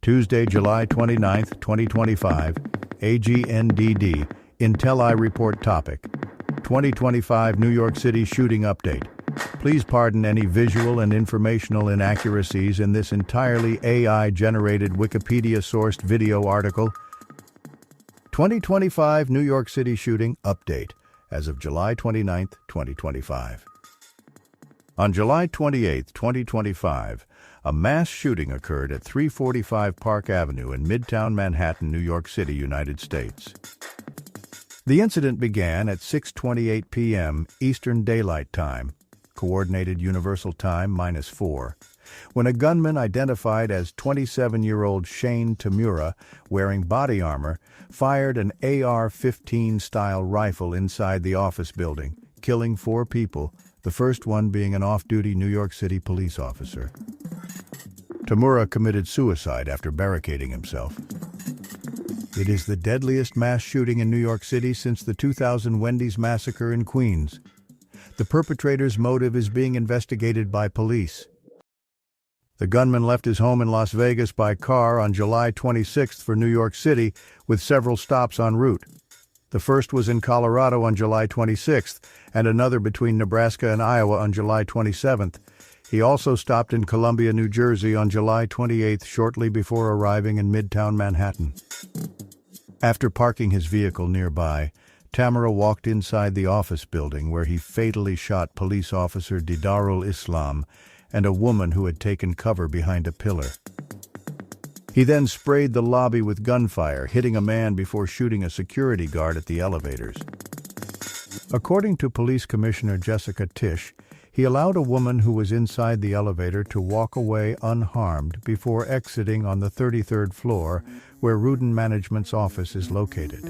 Tuesday, July 29, 2025, AGNDD, intelliReport topic. 2025 New York City shooting update. Please pardon any visual and informational inaccuracies in this entirely AI-generated Wikipedia-sourced video article. 2025 New York City shooting update as of July 29, 2025. On July 28, 2025, a mass shooting occurred at 345 Park Avenue in Midtown Manhattan, New York City, United States. The incident began at 6:28 p.m. Eastern Daylight Time, Coordinated Universal Time -4, when a gunman identified as 27-year-old Shane Tamura, wearing body armor, fired an AR-15-style rifle inside the office building, killing 4 people, the first one being an off-duty New York City police officer. Tamura committed suicide after barricading himself. It is the deadliest mass shooting in New York City since the 2000 Wendy's massacre in Queens. The perpetrator's motive is being investigated by police. The gunman left his home in Las Vegas by car on July 26 for New York City, with several stops en route. The first was in Colorado on July 26th, and another between Nebraska and Iowa on July 27th. He also stopped in Columbia, New Jersey on July 28th, shortly before arriving in Midtown Manhattan. After parking his vehicle nearby, Tamura walked inside the office building where he fatally shot police officer Didarul Islam and a woman who had taken cover behind a pillar. He then sprayed the lobby with gunfire, hitting a man before shooting a security guard at the elevators. According to Police Commissioner Jessica Tisch, he allowed a woman who was inside the elevator to walk away unharmed before exiting on the 33rd floor, where Rudin Management's office is located.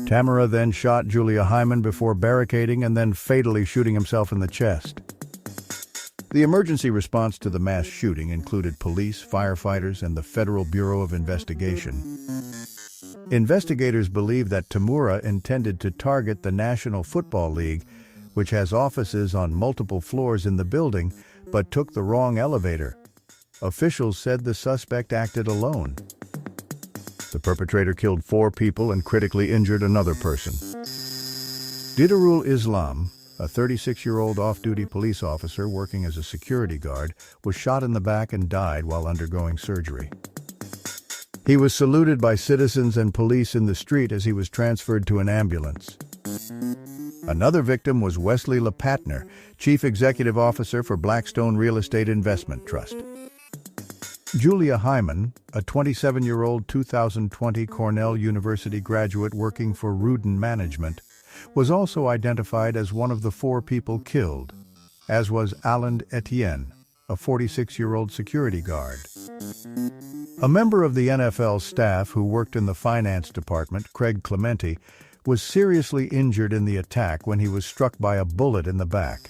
Tamura then shot Julia Hyman before barricading and then fatally shooting himself in the chest. The emergency response to the mass shooting included police, firefighters, and the Federal Bureau of Investigation. Investigators believe that Tamura intended to target the National Football League, which has offices on multiple floors in the building, but took the wrong elevator. Officials said the suspect acted alone. The perpetrator killed 4 people and critically injured another person. Didarul Islam, a 36-year-old off-duty police officer working as a security guard, was shot in the back and died while undergoing surgery. He was saluted by citizens and police in the street as he was transferred to an ambulance. Another victim was Wesley LePatner, Chief Executive Officer for Blackstone Real Estate Investment Trust. Julia Hyman, a 27-year-old 2020 Cornell University graduate working for Rudin Management, was also identified as one of the 4 people killed, as was Alain Etienne, a 46-year-old security guard. A member of the NFL staff who worked in the finance department, Craig Clementi, was seriously injured in the attack when he was struck by a bullet in the back.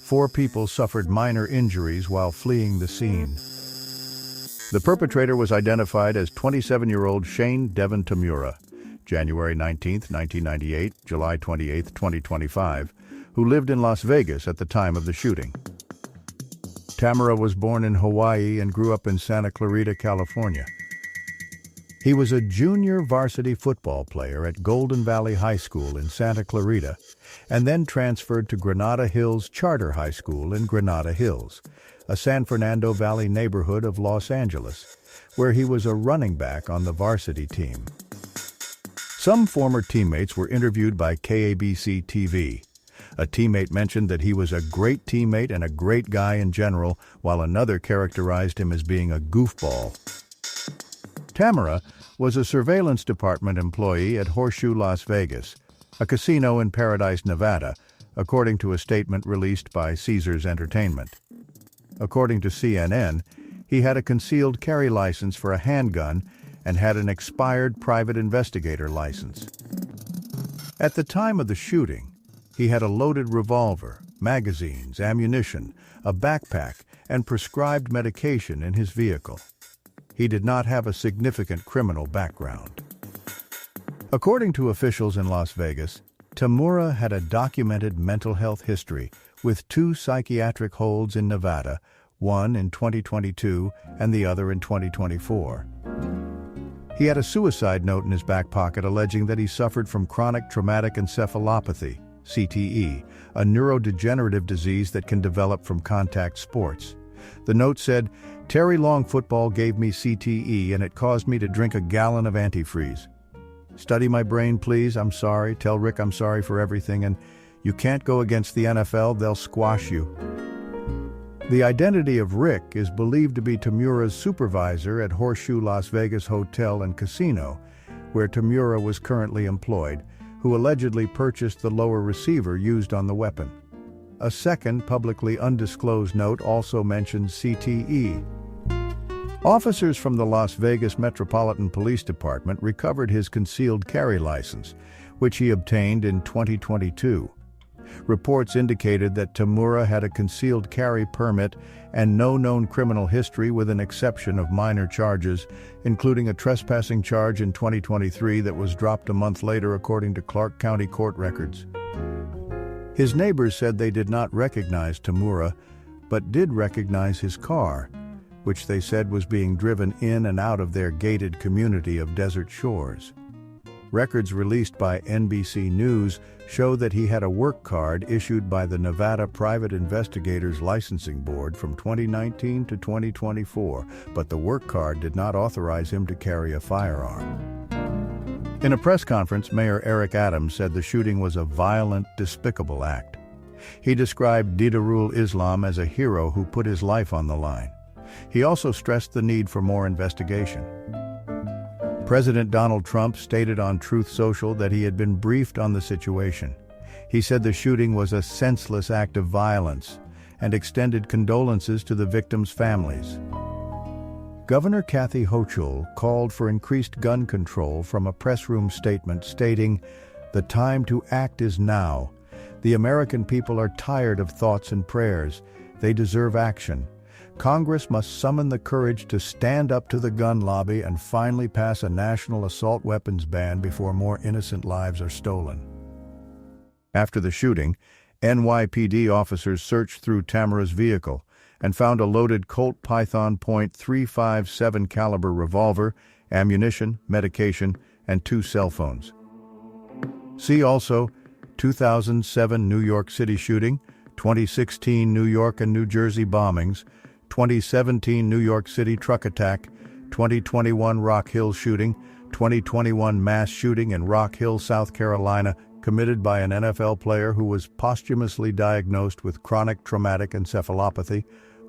4 people suffered minor injuries while fleeing the scene. The perpetrator was identified as 27-year-old Shane Devon Tamura, January 19, 1998, July 28, 2025, who lived in Las Vegas at the time of the shooting. Tamura was born in Hawaii and grew up in Santa Clarita, California. He was a junior varsity football player at Golden Valley High School in Santa Clarita, and then transferred to Granada Hills Charter High School in Granada Hills, a San Fernando Valley neighborhood of Los Angeles, where he was a running back on the varsity team. Some former teammates were interviewed by KABC TV. A teammate mentioned that he was a great teammate and a great guy in general, while another characterized him as being a goofball. Tamura was a surveillance department employee at Horseshoe Las Vegas, a casino in Paradise, Nevada, according to a statement released by Caesars Entertainment. According to CNN, he had a concealed carry license for a handgun and had an expired private investigator license. At the time of the shooting, he had a loaded revolver, magazines, ammunition, a backpack, and prescribed medication in his vehicle. He did not have a significant criminal background. According to officials in Las Vegas, Tamura had a documented mental health history with 2 psychiatric holds in Nevada, one in 2022 and the other in 2024. He had a suicide note in his back pocket alleging that he suffered from chronic traumatic encephalopathy, CTE, a neurodegenerative disease that can develop from contact sports. The note said, "Terry Long football gave me CTE and it caused me to drink a gallon of antifreeze. Study my brain, please. I'm sorry. Tell Rick I'm sorry for everything, and you can't go against the NFL. They'll squash you." The identity of Rick is believed to be Tamura's supervisor at Horseshoe Las Vegas Hotel and Casino, where Tamura was currently employed, who allegedly purchased the lower receiver used on the weapon. A second publicly undisclosed note also mentions CTE. Officers from the Las Vegas Metropolitan Police Department recovered his concealed carry license, which he obtained in 2022. Reports indicated that Tamura had a concealed carry permit and no known criminal history with an exception of minor charges, including a trespassing charge in 2023 that was dropped a month later according to Clark County court records. His neighbors said they did not recognize Tamura, but did recognize his car, which they said was being driven in and out of their gated community of Desert Shores. Records released by NBC News show that he had a work card issued by the Nevada Private Investigators Licensing Board from 2019 to 2024, but the work card did not authorize him to carry a firearm. In a press conference, Mayor Eric Adams said the shooting was a violent, despicable act. He described Didarul Islam as a hero who put his life on the line. He also stressed the need for more investigation. President Donald Trump stated on Truth Social that he had been briefed on the situation. He said the shooting was a senseless act of violence and extended condolences to the victims' families. Governor Kathy Hochul called for increased gun control from a press room statement stating, "The time to act is now. The American people are tired of thoughts and prayers. They deserve action. Congress must summon the courage to stand up to the gun lobby and finally pass a national assault weapons ban before more innocent lives are stolen." After the shooting, NYPD officers searched through Tamura's vehicle and found a loaded Colt Python .357 caliber revolver, ammunition, medication, and 2 cell phones. See also 2007 New York City shooting, 2016 New York and New Jersey bombings, 2017 New York City truck attack, 2021 Rock Hill shooting, 2021 mass shooting in Rock Hill, South Carolina, committed by an NFL player who was posthumously diagnosed with chronic traumatic encephalopathy,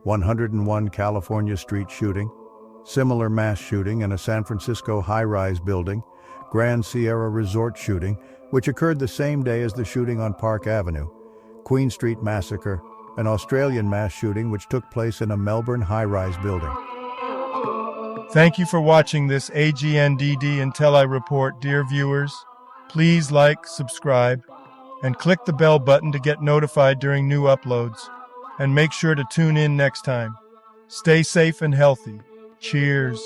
101 California street shooting, similar mass shooting in a San Francisco high-rise building, Grand Sierra Resort shooting, which occurred the same day as the shooting on Park Avenue, Queen Street massacre, an Australian mass shooting which took place in a Melbourne high-rise building. Thank you for watching this AGNDD intelliReport, dear viewers. Please like, subscribe, and click the bell button to get notified during new uploads. And make sure to tune in next time. Stay safe and healthy. Cheers.